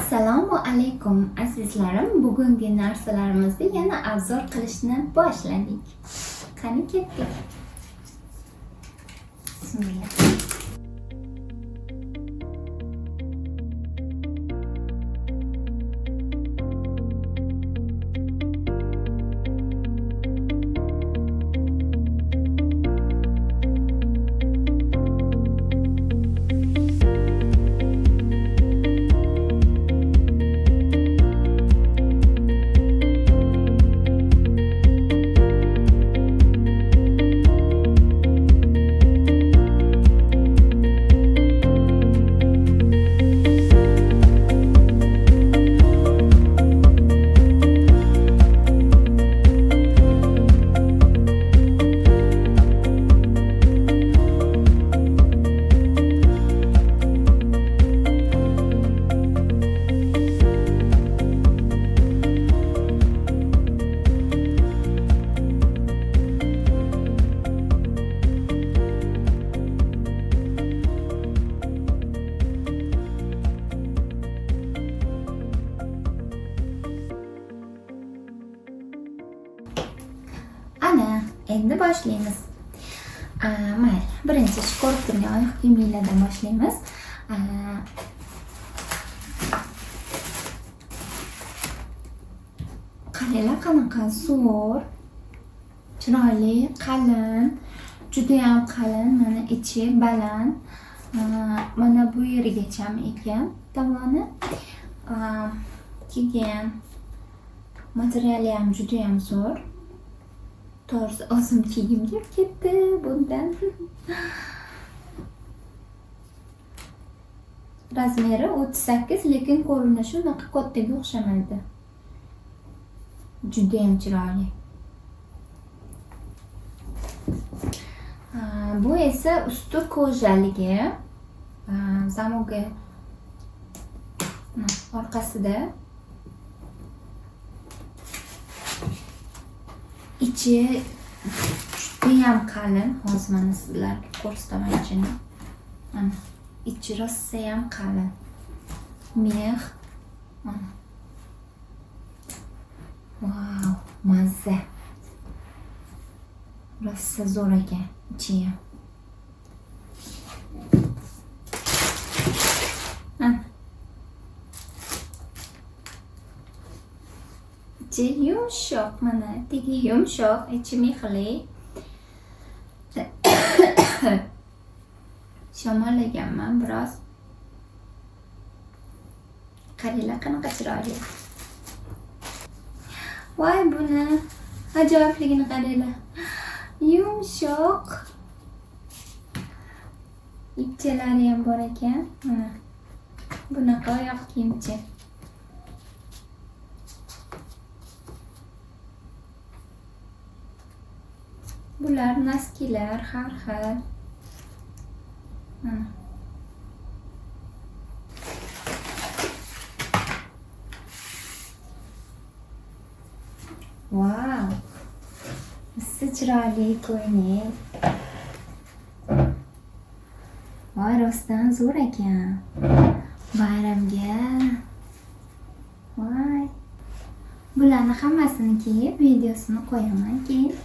Assalomu alaykum azizlarim. Bugungi narsalarimizni yana obzor qilishni boshladik. Qani ketdik. Bismillah. Ana, endi boshlaymiz. Mayli, birinchi shu ko'rib turgan oyoq kiyimlardan boshlaymiz. Qaranglar qanaqa zo'r, chiroyli, qalin, juda ham qalin, mana ichi baland. Mana bu yerigacha ekan tomoni. Keyin materiali ham juda ham zo'r. To'g'risi o'zim kiygim kelib ketdi bundan. Razmeri 38, lekin ko'rinishi unaqa kattaga o'xshamaydi. Juda ham chiroyli. Bu esa usti ko'jaligi. Zamogi orqasida. İçi judayam qalin. Hozir mana sizlarga ko'rsataman ichini. Mana ichi rosa ham qalin. Mex. Mana. Wow, mazza. Rosa zo'r ekan ichi ham. İçi yumshoq, mana tegi yumshoq, ichi mexli. Shamollaganman biroz. Qaranglar qanaqa chiroyli. Voy buni ajoyibligini qaranglar. Yumshoq. Ipchalari ham bor ekan. Mana bunaqa oyoq kiyimchi. Bular naskilar har xil. Wow. Nasıl chiroyli ko'ylak. Voy, rostdan zo'r ekan. Bayramga. Voy. Bularni hammasini kiyib, videosini qo'yaman keyin.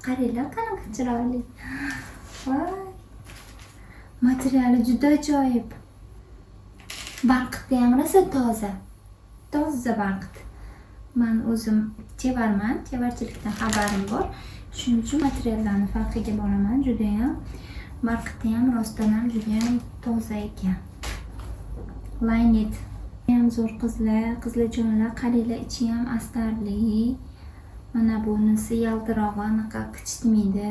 Qaranglar qanaqa chiroyli. Voy. Materiali juda ajoyib. Barqiti ham rosa toza. Toza barqit. Men o'zim chevarman, chevarchilikdan xabarim bor. Shuning uchun materiallarni farqiga boraman. Juda ham barqiti ham rostdan ham juda ham toza ekan. Laynet. Ham zo'r qizlarjonlar, qaranglar ichi ham astarli. Mana bunisi yaltirog'i, anaqa qichitmaydi.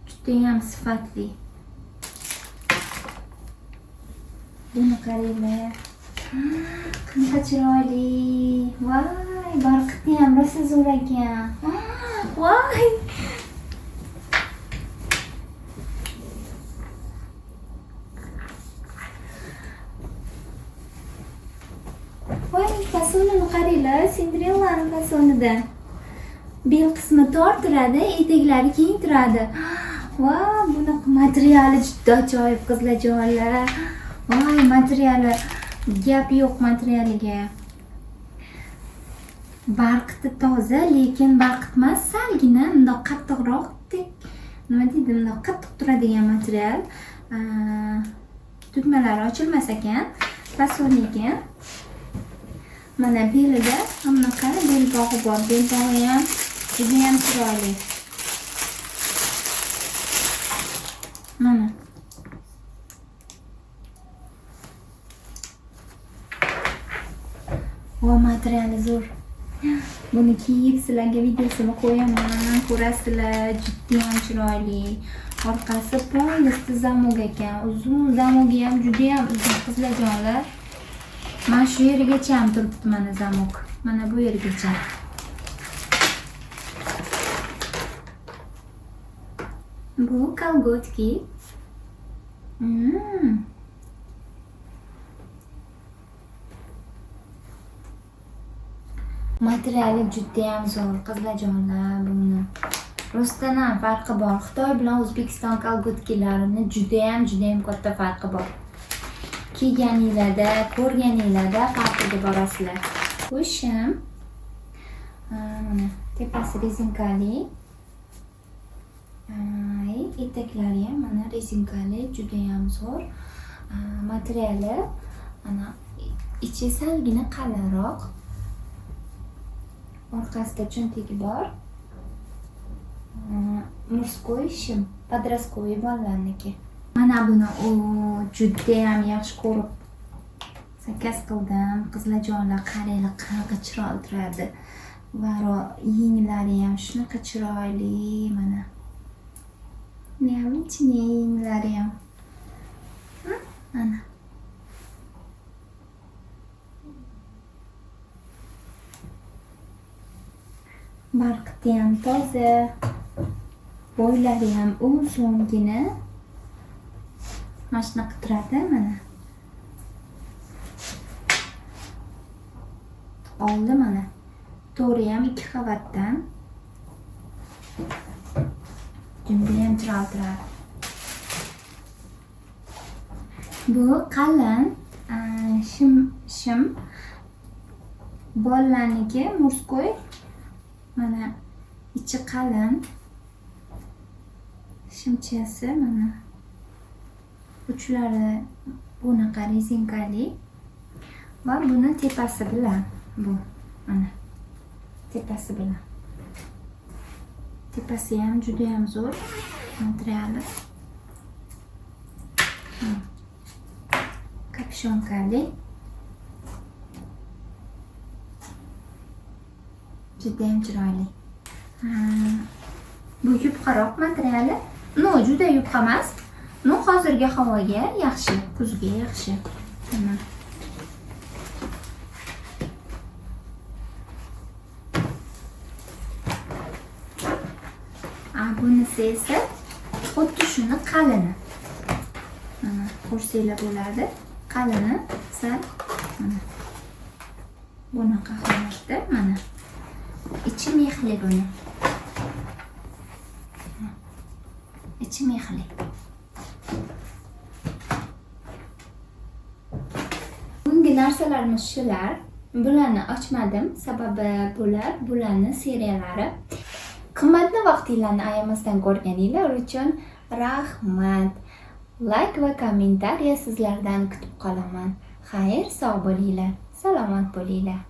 Juda ham sifatli. Buni qaranglar. Qanaqa chiroyli. Voy, barqiti ham rosa zo'r ekan. Voy. Voy, fasonini qaranglar, Cinderella'ning fasonidan. Bel qismi tor turadi, etaklari keng turadi. Va bunaqa materiali juda ajoyib qizlarjonlar. Voy, materiali gap yo'q materialiga. Barqiti toza, lekin barqitmas, salgina bundoq qattiqroqdek. Nima deydi, bundoq qattiq turadigan material. Tugmalari ochilmas ekan, fason ekan. Mana belida bunaqa belbog'i bor. Belbog'i ham juda ham chiroyli. Mana. O, materiali zo'r. Buni kiyib sizlarga videosini qo'yaman, ko'rasizlar. Juda ham chiroyli. Orqasi polister zamok ekan. Uzun zamogi ham juda ham uzun qizlarjonlar. Mana shu yerigacha ham turibdi mana zamok. Mana bu yergacha. Bu kolgotki. Materiali juda ham zo'r qizlarjonlar buni. Rostdan ham farqi bor. Xitoy bilan O'zbekiston kolgotkilarini juda ham katta farqi bor. Kiyganinglarda, ko'rganinglarda farqiga borasizlar. Qo'shim. Mana tepasi rezinkali. Etaklari ham mana rezinkali, juda ham zo'r. Materiali mana ichi salgina qalinroq. Orqasida cho'ntagi bor. Murskoy shim, подростковый bolalarniki. Mana buni juda ham yaxshi ko'rib zakaz qildim. Qizlarjonlar, qaranglar qanaqa chiroyli turadi. Va yenglari ham shunaqa chiroyli mana. Neamlichni yenglari ham. Mana. Barqiti ham toza, bo'ylari ham uzungina. Mana shunaqa turadi mana. Oldi mana. To'ri ham 2 qavatdan. Juda ham chiroyli turadi. Bu qalin shim bolalarniki murskoy. Mana ichi qalin. Shimchasi mana. Uchlari bunaqa rezinkali. Va buni tepasi bilan bu mana. Tepasi bilan. Tepasi ham juda ham zo'r materiali. Kapshonkali. Juda ham chiroyli. Bu yupqaroq materiali. Juda yupqa emas. Hozirgi havoga yaxshi, kuzga yaxshi. Tamam. Bunisi esa xuddi shuni qalini. Mana ko'rsanglar bo'ladi. Qalini sal mana bunaqa holatda mana. İçi mexli buni. İçi mexli. Bunga narsalarimiz shular. Bularni ochmadim, sababi bularni seriyalari. Qimmatli vaqtinglarni ayamasdan ko'rganinglar uchun rahmat. Like va kommentariya sizlardan kutib qolaman. Xayr, sog' bo'linglar, salomat bo'linglar.